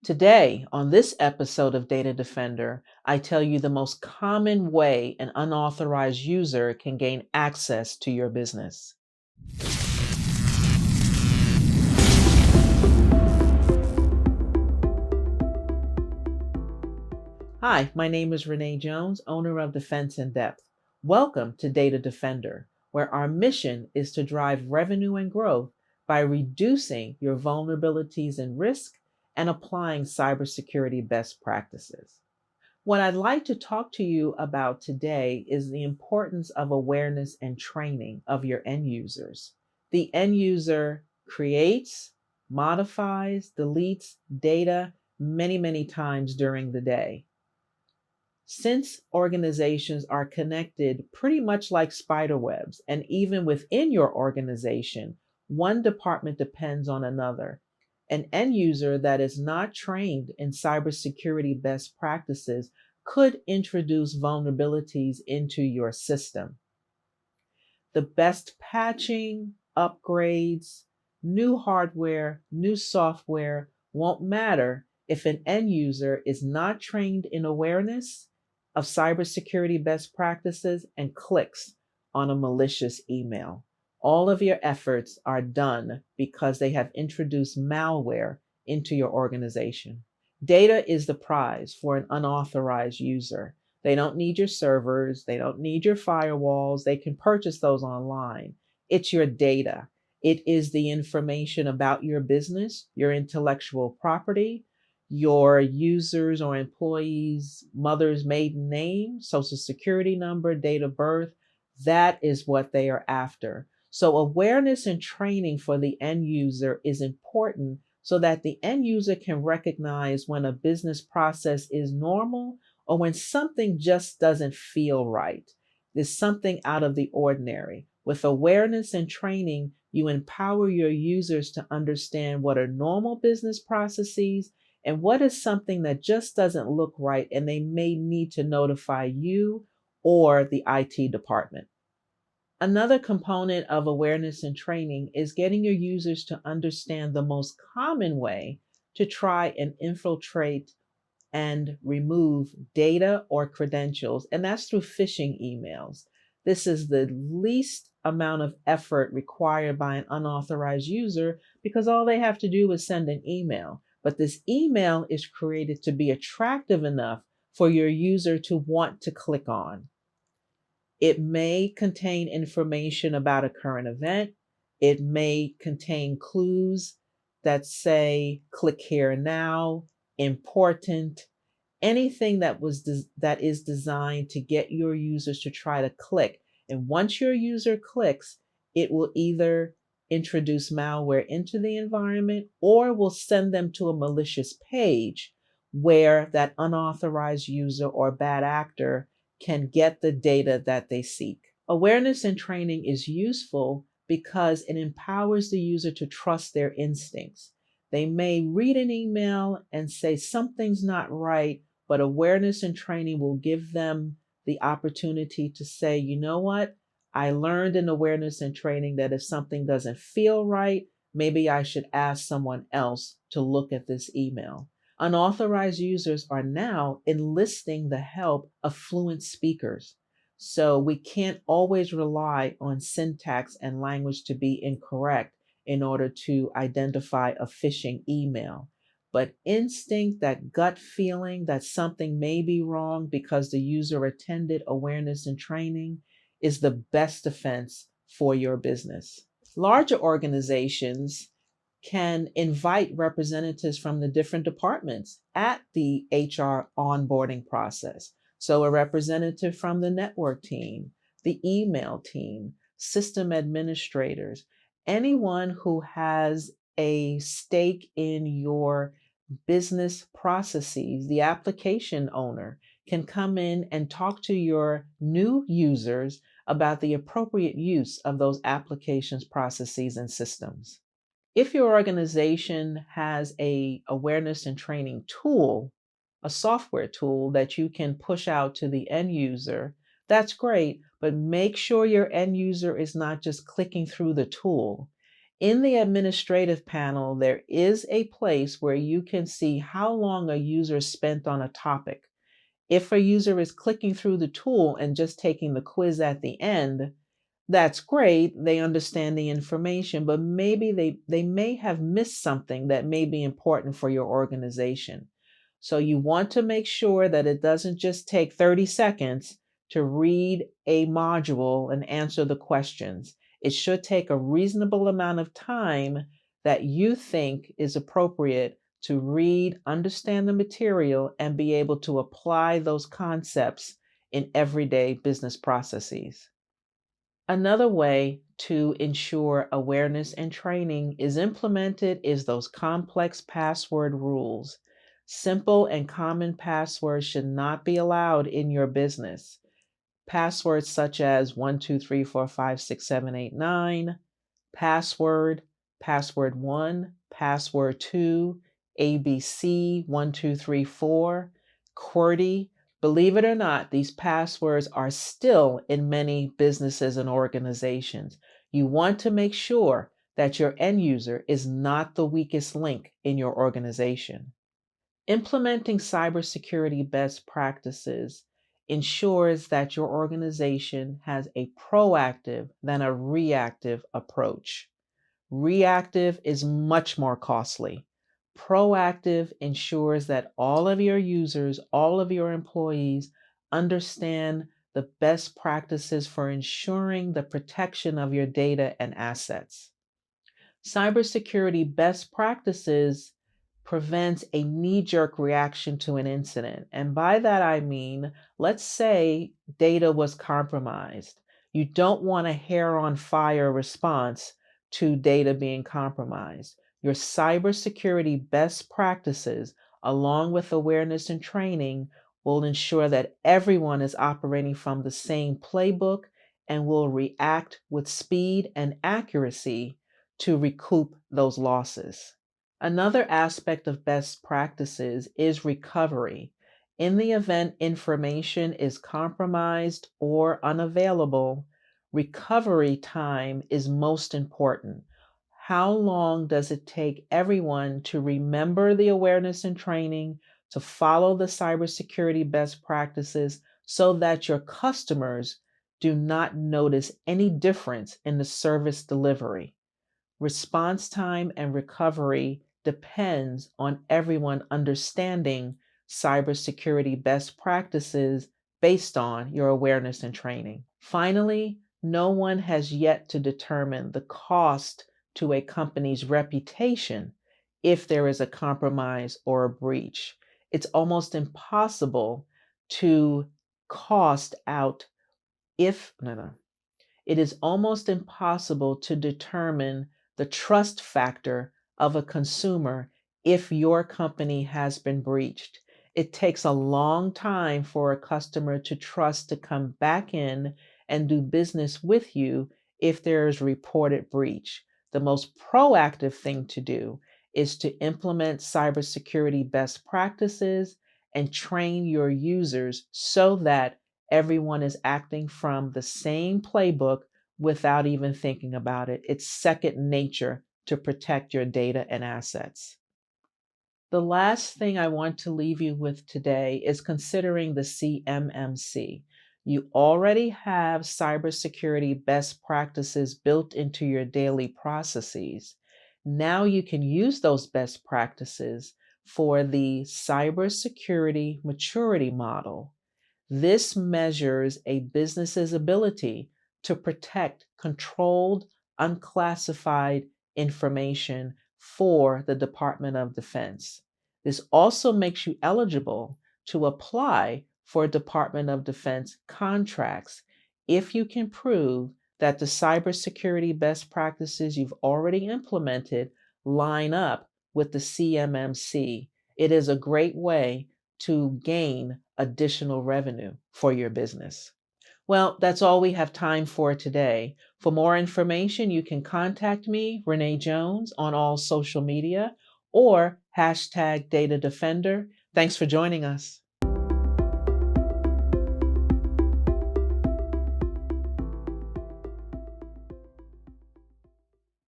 Today, on this episode of Data Defender, I tell you the most common way an unauthorized user can gain access to your business. Hi, my name is Renee Jones, owner of DefenseNDepth. Welcome to Data Defender, where our mission is to drive revenue and growth by reducing your vulnerabilities and risk and applying cybersecurity best practices. What I'd like to talk to you about today is the importance of awareness and training of your end users. The end user creates, modifies, deletes data many times during the day. Since organizations are connected pretty much like spider webs, and even within your organization, one department depends on another. An end user that is not trained in cybersecurity best practices could introduce vulnerabilities into your system. The best patching, upgrades, new hardware, new software won't matter if an end user is not trained in awareness of cybersecurity best practices and clicks on a malicious email. All of your efforts are done because they have introduced malware into your organization. Data is the prize for an unauthorized user. They don't need your servers. They don't need your firewalls. They can purchase those online. It's your data. It is the information about your business, your intellectual property, your users or employees' mother's maiden name, social security number, date of birth. That is what they are after. So awareness and training for the end user is important so that the end user can recognize when a business process is normal or when something just doesn't feel right. There's something out of the ordinary. With awareness and training, you empower your users to understand what are normal business processes and what is something that just doesn't look right, and they may need to notify you or the IT department. Another component of awareness and training is getting your users to understand the most common way to try and infiltrate and remove data or credentials, and that's through phishing emails. This is the least amount of effort required by an unauthorized user because all they have to do is send an email. But this email is created to be attractive enough for your user to want to click on. It may contain information about a current event. It may contain clues that say, click here now, important, anything that is designed to get your users to try to click. And once your user clicks, it will either introduce malware into the environment or will send them to a malicious page where that unauthorized user or bad actor can get the data that they seek. Awareness and training is useful because it empowers the user to trust their instincts. They may read an email and say something's not right, but awareness and training will give them the opportunity to say, you know what? I learned in awareness and training that if something doesn't feel right, maybe I should ask someone else to look at this email. Unauthorized users are now enlisting the help of fluent speakers. So we can't always rely on syntax and language to be incorrect in order to identify a phishing email. But instinct, that gut feeling that something may be wrong because the user attended awareness and training, is the best defense for your business. Larger organizations can invite representatives from the different departments at the HR onboarding process. So a representative from the network team, the email team, system administrators, anyone who has a stake in your business processes, the application owner can come in and talk to your new users about the appropriate use of those applications, processes, and systems. If your organization has a awareness and training tool, a software tool that you can push out to the end user, that's great, but make sure your end user is not just clicking through the tool. In the administrative panel, there is a place where you can see how long a user spent on a topic. If a user is clicking through the tool and just taking the quiz at the end, that's great. They understand the information, but maybe they may have missed something that may be important for your organization. So you want to make sure that it doesn't just take 30 seconds to read a module and answer the questions. It should take a reasonable amount of time that you think is appropriate to read, understand the material, and be able to apply those concepts in everyday business processes. Another way to ensure awareness and training is implemented is those complex password rules. Simple and common passwords should not be allowed in your business. Passwords such as 123456789, password, password 1, password 2, ABC 1234, QWERTY. Believe it or not, these passwords are still in many businesses and organizations. You want to make sure that your end user is not the weakest link in your organization. Implementing cybersecurity best practices ensures that your organization has a proactive than a reactive approach. Reactive is much more costly. Proactive ensures that all of your users, all of your employees understand the best practices for ensuring the protection of your data and assets. Cybersecurity best practices prevents a knee-jerk reaction to an incident. And by that I mean, let's say data was compromised. You don't want a hair on fire response to data being compromised. Your cybersecurity best practices, along with awareness and training, will ensure that everyone is operating from the same playbook and will react with speed and accuracy to recoup those losses. Another aspect of best practices is recovery. In the event information is compromised or unavailable, recovery time is most important. How long does it take everyone to remember the awareness and training, to follow the cybersecurity best practices so that your customers do not notice any difference in the service delivery? Response time and recovery depends on everyone understanding cybersecurity best practices based on your awareness and training. Finally, no one has yet to determine the cost to a company's reputation if there is a compromise or a breach. It's almost impossible to cost out it is almost impossible to determine the trust factor of a consumer if your company has been breached. It takes a long time for a customer to trust to come back in and do business with you if there is reported breach. The most proactive thing to do is to implement cybersecurity best practices and train your users so that everyone is acting from the same playbook without even thinking about it. It's second nature to protect your data and assets. The last thing I want to leave you with today is considering the CMMC. You already have cybersecurity best practices built into your daily processes. Now you can use those best practices for the cybersecurity maturity model. This measures a business's ability to protect controlled, unclassified information for the Department of Defense. This also makes you eligible to apply for Department of Defense contracts if you can prove that the cybersecurity best practices you've already implemented line up with the CMMC. It is a great way to gain additional revenue for your business. Well, that's all we have time for today. For more information, you can contact me, Renee Jones, on all social media or #DataDefender. Thanks for joining us.